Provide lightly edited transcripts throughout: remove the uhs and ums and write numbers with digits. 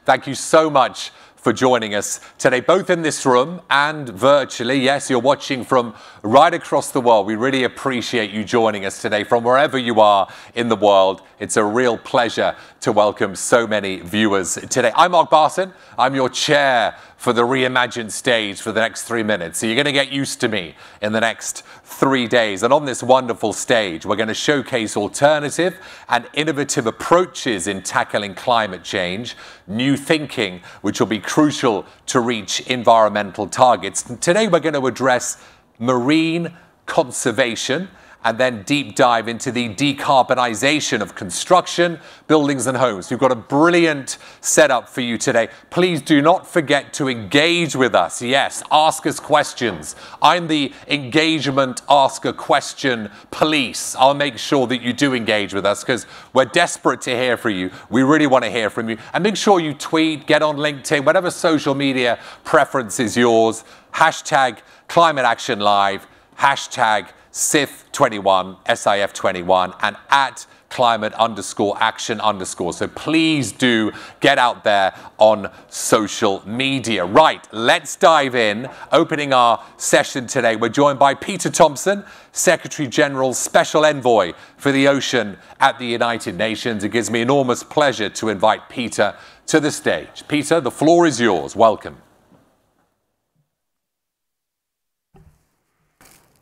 Thank you so much for joining us today, both in this room and virtually. Yes, you're watching from right across the world. We really appreciate you joining us today from wherever you are in the world. It's a real pleasure to welcome so many viewers today. I'm Mark Barton. I'm your chair for the Reimagine Stage for the next 3 minutes. So you're going to get used to me in the next 3 days. And on this wonderful stage, we're going to showcase alternative and innovative approaches in tackling climate change, new thinking, which will be crucial to reach environmental targets. And today we're going to address marine conservation and then deep dive into the decarbonisation of construction, buildings and homes. We've got a brilliant setup for you today. Please do not forget to engage with us. Yes, ask us questions. I'm the engagement ask a question police. I'll make sure that you do engage with us because we're desperate to hear from you. We really want to hear from you. And make sure you tweet, get on LinkedIn, whatever social media preference is yours. Hashtag Climate Action Live, hashtag SIF21, SIF21, and at climate_action_. So please do get out there on social media. Right, let's dive in. Opening our session today, we're joined by Peter Thomson, Secretary General Special Envoy for the Ocean at the United Nations. It gives me enormous pleasure to invite Peter to the stage. Peter, the floor is yours. Welcome.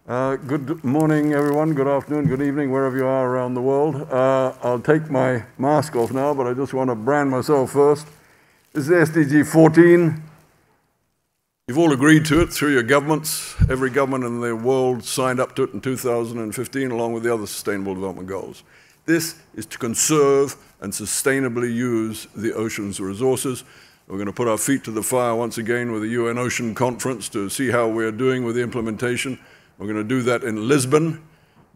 Good morning, everyone. Good afternoon, good evening, wherever you are around the world. I'll take my mask off now, but I just want to brand myself first. This is SDG 14. You've all agreed to it through your governments. Every government in the world signed up to it in 2015, along with the other Sustainable Development Goals. This is to conserve and sustainably use the ocean's resources. We're going to put our feet to the fire once again with the UN Ocean Conference to see how we're doing with the implementation. We're going to do that in Lisbon,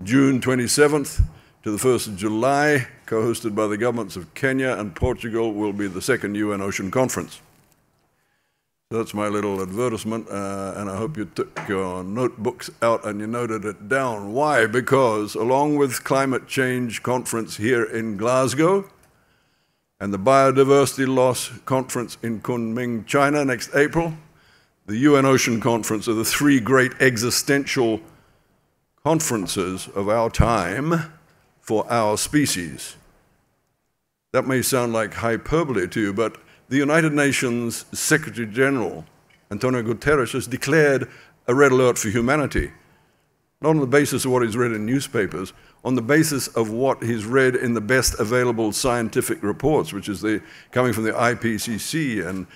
June 27th to the 1st of July, co-hosted by the governments of Kenya and Portugal, will be the second UN Ocean Conference. So that's my little advertisement, and I hope you took your notebooks out and you noted it down. Why? Because along with Climate Change Conference here in Glasgow and the Biodiversity Loss Conference in Kunming, China next April, the UN Ocean Conference are the three great existential conferences of our time for our species. That may sound like hyperbole to you, but the United Nations Secretary General, Antonio Guterres, has declared a red alert for humanity, not on the basis of what he's read in newspapers, on the basis of what he's read in the best available scientific reports, which is coming from the IPCC and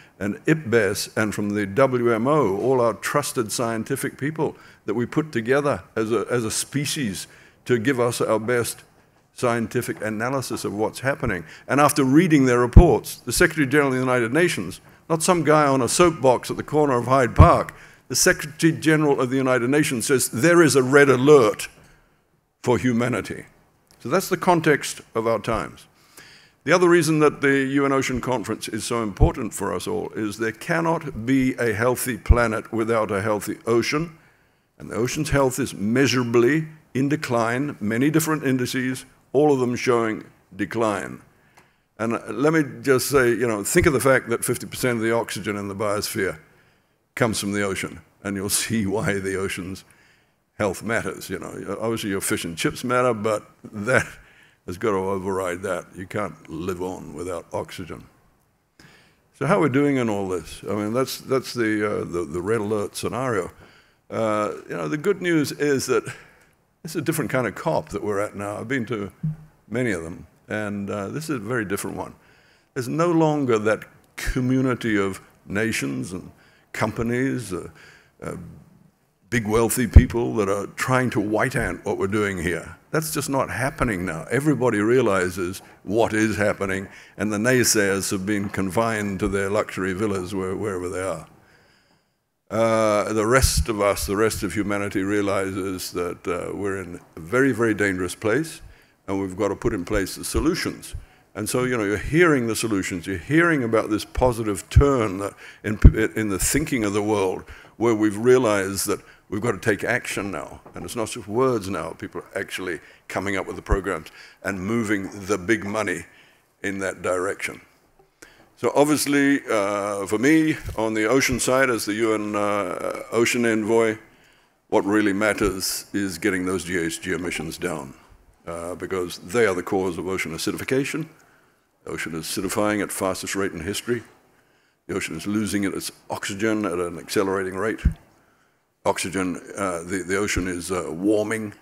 IPBES and from the WMO, all our trusted scientific people that we put together as a species to give us our best scientific analysis of what's happening. And after reading their reports, the Secretary General of the United Nations, not some guy on a soapbox at the corner of Hyde Park, the Secretary General of the United Nations says there is a red alert for humanity. So that's the context of our times. The other reason that the UN Ocean Conference is so important for us all is there cannot be a healthy planet without a healthy ocean, and the ocean's health is measurably in decline, many different indices, all of them showing decline. And let me just say, think of the fact that 50% of the oxygen in the biosphere comes from the ocean, and you'll see why the ocean's health matters. Obviously your fish and chips matter, but that has got to override that. You can't live on without oxygen. So how are we doing in all this? I mean, that's the red alert scenario. The good news is that it's a different kind of COP that we're at now. I've been to many of them, and this is a very different one. There's no longer that community of nations and companies, big wealthy people that are trying to white ant what we're doing here. That's just not happening now. Everybody realizes what is happening, and the naysayers have been confined to their luxury villas wherever they are. The rest of us, the rest of humanity realizes that we're in a very, very dangerous place, and we've got to put in place the solutions. And so, you're hearing the solutions. You're hearing about this positive turn that in the thinking of the world, where we've realized that we've got to take action now. And it's not just words now. People are actually coming up with the programs and moving the big money in that direction. So obviously, for me, on the ocean side, as the UN Ocean Envoy, what really matters is getting those GHG emissions down, because they are the cause of ocean acidification. The ocean is acidifying at fastest rate in history. The ocean is losing its oxygen at an accelerating rate. The ocean is warming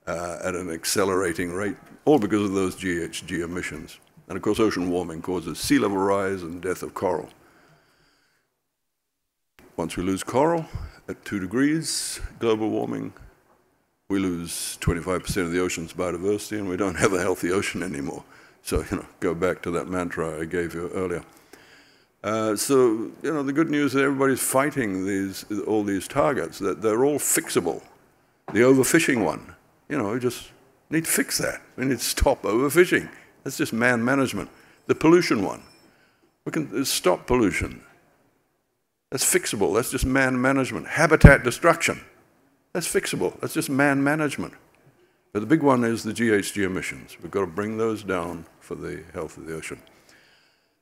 at an accelerating rate, all because of those GHG emissions. And of course, ocean warming causes sea level rise and death of coral. Once we lose coral at 2 degrees global warming, we lose 25% of the ocean's biodiversity, and we don't have a healthy ocean anymore. So, go back to that mantra I gave you earlier. The good news is everybody's fighting all these targets, that they're all fixable. The overfishing one, we just need to fix that. We need to stop overfishing. That's just man management. The pollution one, we can stop pollution. That's fixable. That's just man management. Habitat destruction, that's fixable. That's just man management. But the big one is the GHG emissions. We've got to bring those down for the health of the ocean.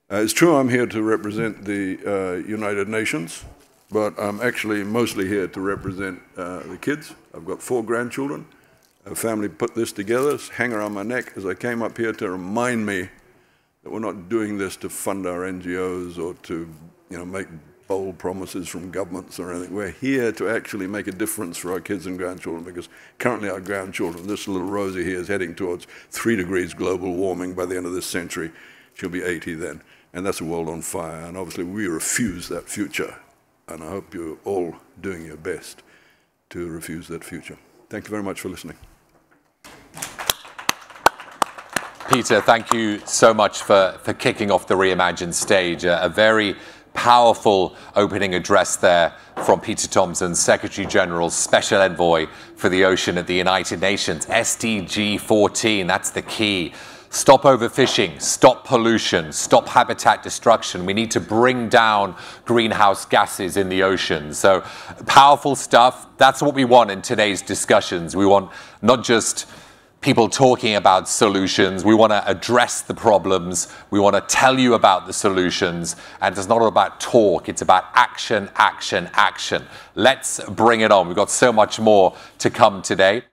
It's true I'm here to represent the United Nations, but I'm actually mostly here to represent the kids. I've got 4 grandchildren. A family put this together, it's hang around my neck as I came up here to remind me that we're not doing this to fund our NGOs or to make bold promises from governments or anything. We're here to actually make a difference for our kids and grandchildren, because currently our grandchildren, this little Rosie here, is heading towards 3 degrees global warming by the end of this century. She'll be 80 then. And that's a world on fire. And obviously we refuse that future. And I hope you're all doing your best to refuse that future. Thank you very much for listening. Peter, thank you so much for kicking off the Reimagine Stage. A very powerful opening address there from Peter Thomson, Secretary General, Special Envoy for the Ocean at the United Nations. SDG 14, that's the key. Stop overfishing, stop pollution, stop habitat destruction. We need to bring down greenhouse gases in the ocean. So powerful stuff. That's what we want in today's discussions. We want not just people talking about solutions. We want to address the problems. We want to tell you about the solutions. And it's not all about talk. It's about action, action, action. Let's bring it on. We've got so much more to come today.